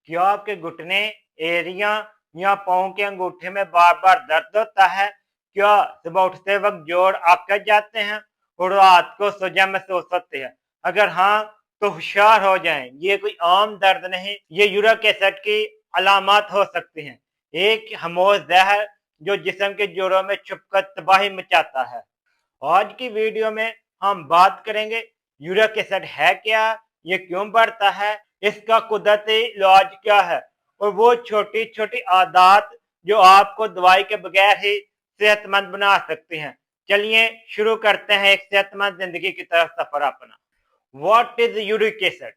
क्या आपके घुटने, एड़ियां या पाँव के अंगूठे में बार बार दर्द होता है? क्या सुबह उठते वक्त जोड़ आकड़ जाते हैं और रात को सोजा महसूस होती है? अगर हाँ तो होशियार हो जाएं, ये कोई आम दर्द नहीं, ये यूरिक एसिड की अलामत हो सकती हैं। एक खामोश जहर जो जिस्म के जोड़ों में छुपकर तबाही मचाता है। आज की वीडियो में हम बात करेंगे यूरिक एसिड है क्या, ये क्यों बढ़ता है, इसका कुदरती इलाज क्या है और वो छोटी छोटी आदत जो आपको दवाई के बगैर ही सेहतमंद बना सकती हैं। चलिए शुरू करते हैं एक सेहतमंद जिंदगी की तरफ सफर अपना। What is uric acid?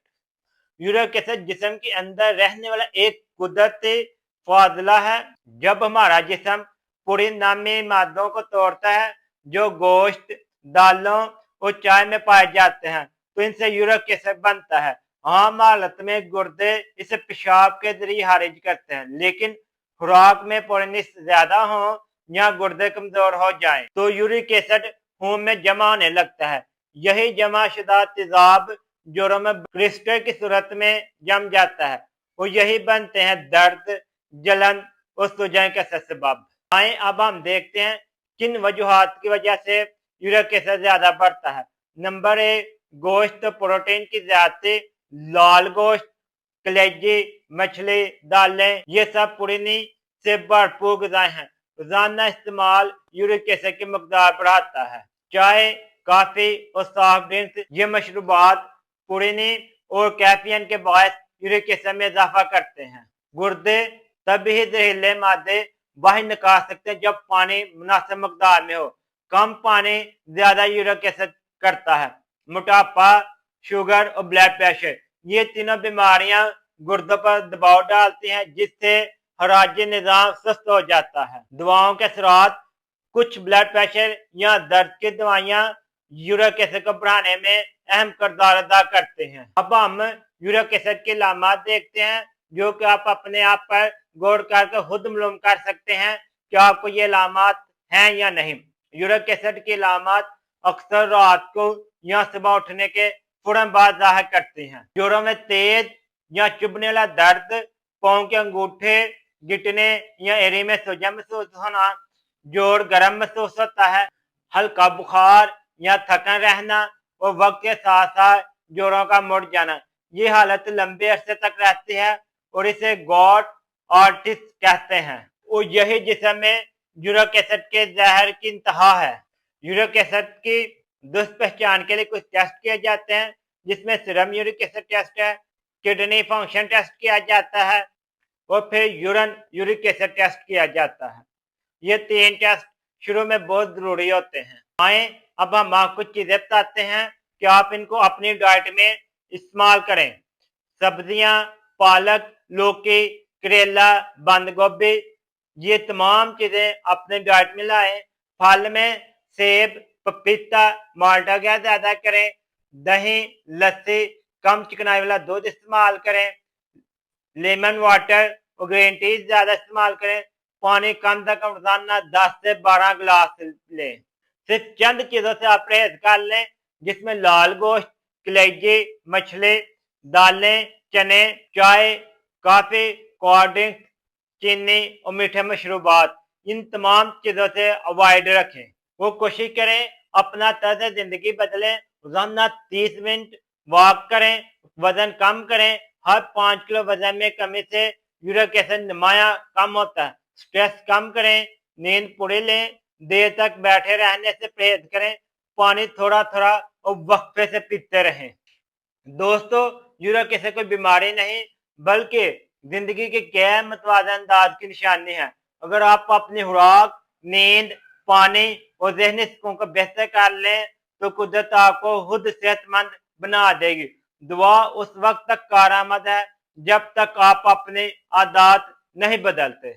Uric acid जिस्म के अंदर रहने वाला एक कुदरती फाजला है। जब हमारा जिस्म पूरी नामी मादों को तोड़ता है जो गोश्त, दालों और चाय में पाए जाते हैं, तो इनसे यूरिक एसिड बनता है। आम हालत में गुर्दे इसे पेशाब के जरिए खारिज करते हैं, लेकिन खुराक में पोर्निस ज्यादा हो या गुर्दे कमजोर हो जाएं, तो यूरिक एसिड खून में जमा होने लगता है। यही जमा शुदा तेजाब जोड़ों में क्रिस्टल की सूरत में जम जाता है और यही बनते हैं दर्द, जलन और सूजन के सबब। आए अब हम देखते हैं किन वजूहात की वजह से यूरिक एसिड ज्यादा बढ़ता है। नंबर 1, गोश्त प्रोटीन की ज्यादती। लाल गोश्त, कलेजी, मछली, दालें, ये सब प्रोटीन से भरपूर ग़िज़ाएं हैं। रोजाना इस्तेमाल यूरिक एसिड की मकदार बढ़ाता है। चाय, कॉफी और सॉफ्ट ड्रिंक्स, ये मशरूबात प्रोटीन और कैफीन के बायस यूरिक एसिड में इजाफा करते हैं। गुर्दे तभी जहरीले मादे बाहर निकाल सकते हैं जब पानी मुनासिब मकदार में हो। कम पानी ज्यादा यूरिक एसिड करता है। मोटापा, शुगर और ब्लड प्रेशर, ये तीनों बीमारियां गुर्दों पर दबाव डालती हैं, जिससे हराजी निजाम सुस्त हो जाता है। दवाओं के असरात, कुछ ब्लड प्रेशर या दर्द की दवाइयां यूरिक एसिड को बढ़ाने में अहम किरदार अदा करते हैं। अब हम यूरिक एसिड की अलामत देखते हैं, जो कि आप अपने आप पर गौर करके खुद मालूम कर सकते हैं कि आपको ये अलामत हैं या नहीं। यूरिक एसिड की अलामत अक्सर रात को या सुबह उठने के फौरन बाद जाहिर करती हैं। जोड़ों में तेज या चुभने वाला दर्द, पाँव के अंगूठे, घुटने या एड़ी में सूजन महसूस होना, जोड़ गर्म महसूस होता है, हल्का बुखार या थकन रहना और वक्त के साथ साथ जोड़ों का मुड़ जाना, ये हालत लंबे अरसे तक रहती है और इसे गॉट आर्टिस कहते हैं। और यही जिस्म में यूरिक एसिड के जहर की इंतहा है। यूरिक एसिड की दुरुस्त पहचान के लिए कुछ टेस्ट किए जाते हैं, जिसमें सीरम यूरिक एसिड टेस्ट है, किडनी फंक्शन टेस्ट किया जाता है और फिर यूरिन यूरिक एसिड टेस्ट किया जाता है। ये 3 टेस्ट शुरू में बहुत जरूरी होते हैं। आए अब हम आपको कुछ चीजें बताते हैं कि आप इनको अपनी डाइट में इस्तेमाल करें। सब्जियां, पालक, लौकी, करेला, बंद गोभी, ये तमाम चीजें अपने डाइट में लाएं। फल में सेब, पपीता, माल्टा गैस ज्यादा करें। दही, लस्सी, कम चिकनाई वाला दूध इस्तेमाल करें। लेमन वाटर और ग्रीन टी ज्यादा इस्तेमाल करें। पानी कम से कम रोजाना 10 से 12 गिलास लें। सिर्फ चंद चीजों से आप परहेज कर लें, जिसमें लाल गोश्त, कलेजी, मछली, दालें, चने, चाय, कॉफी, कोल्ड ड्रिंक, चीनी और मीठे मशरूबात, इन तमाम चीजों से अवॉइड रखें। वो कोशिश करें अपना तर्ज जिंदगी बदलें। रोजाना 30 मिनट वॉक करें, वजन कम करें। हर 5 किलो वजन में कमी से यूरिक एसिड नुमाया कम होता है। स्ट्रेस कम करें, नींद पूरी लें, देर तक बैठे रहने से परहेज करें, पानी थोड़ा थोड़ा और वक्फे से पीते रहें। दोस्तों, यूरिक एसिड कोई बीमारी नहीं, बल्कि जिंदगी के गैर मुतवाज़न अंदाज की निशानी है। अगर आप अपनी खुराक, नींद, पानी और ज़हनी सुकून को बेहतर कर लें, तो कुदरत आपको खुद सेहतमंद बना देगी। दुआ उस वक्त तक कारआमद है जब तक आप अपनी आदत नहीं बदलते।